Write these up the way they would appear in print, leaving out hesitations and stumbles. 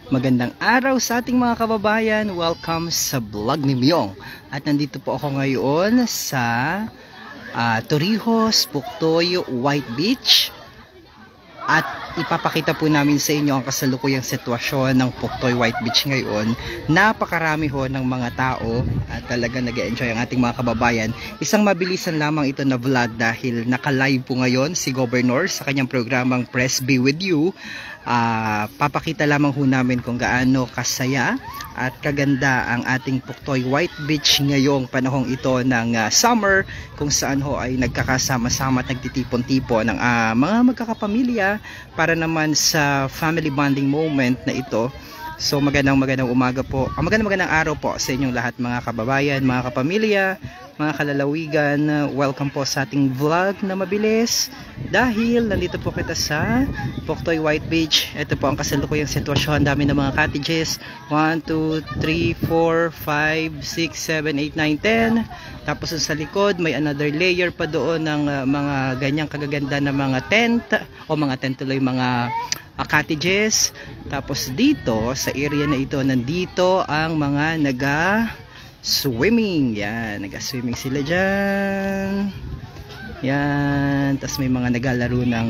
Magandang araw sa ating mga kababayan. Welcome sa vlog ni Myong. At nandito po ako ngayon sa Torrijos, Puktoy, White Beach. At ipapakita po namin sa inyo ang kasalukuyang sitwasyon ng Puktoy White Beach ngayon. Napakarami ho ng mga tao at talaga nag-enjoy ang ating mga kababayan. Isang mabilisan lamang ito na vlog dahil naka-live po ngayon si Governor sa kanyang programang Press Be With You. Papakita lamang ho namin kung gaano kasaya at kaganda ang ating Puktoy White Beach ngayong panahong ito ng summer, kung saan ho ay nagkakasama-sama at nagtitipon-tipon ng mga magkakapamilya para naman sa family bonding moment na ito. So magandang umaga po, magandang araw po sa inyong lahat mga kababayan, mga kapamilya, mga kalalawigan. Welcome po sa ating vlog na mabilis dahil nandito po kita sa Puktoy White Beach. Ito po ang kasalukuyang sitwasyon. Dami ng mga cottages, 1, 2, 3, 4, 5, 6, 7, 8, 9, 10. Tapos sa likod may another layer pa doon ng mga ganyang kagaganda na mga tent, o mga tent tuloy, mga cottages. Tapos dito sa area na ito, nandito ang mga swimming. Yan, naga-swimming sila dyan. Yan, tapos may mga naglalaro ng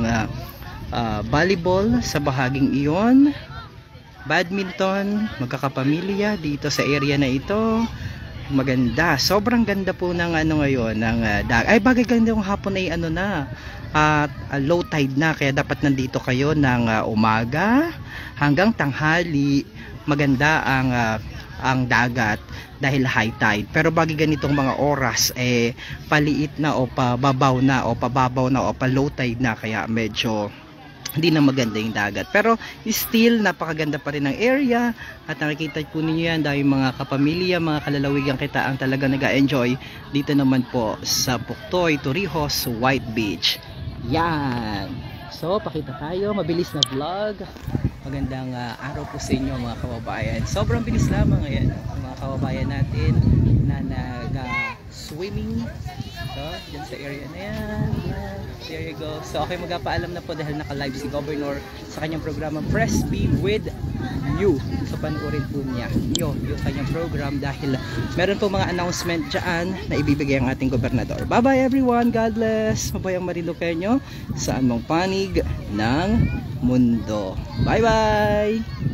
volleyball sa bahaging iyon, badminton, magkakapamilya dito sa area na ito. Maganda, sobrang ganda po ng ngayon ng ay bagay ganda yung hapon ay low tide na, kaya dapat nandito kayo ng umaga hanggang tanghali. Maganda ang dagat dahil high tide, pero bagay ganitong mga oras paliit na o pababaw na o pababaw na o pa low tide na, kaya medyo hindi na maganda yung dagat, pero still napakaganda pa rin ang area. At nakikita po ninyo yan dahil mga kapamilya, mga kalalawigan kita ang talaga nag-enjoy dito naman po sa Puktoy, Torrijos, White Beach. Yan, so pakita tayo, mabilis na vlog. Magandang araw po sa inyo mga kababayan. Sobrang bilis lamang ngayon mga kababayan natin na nag-swimming. So, dyan sa area na yan. There you go. So, okay, magpapaalam na po dahil naka-live si Governor sa kanyang programa Press Be With You. So, panoorin po niya yung kanyang program dahil meron po mga announcement dyan na ibibigay ang ating gobernador. Bye-bye everyone. God bless. Mabayang Marinduqueño saan mong panig ng mundo. Bye-bye!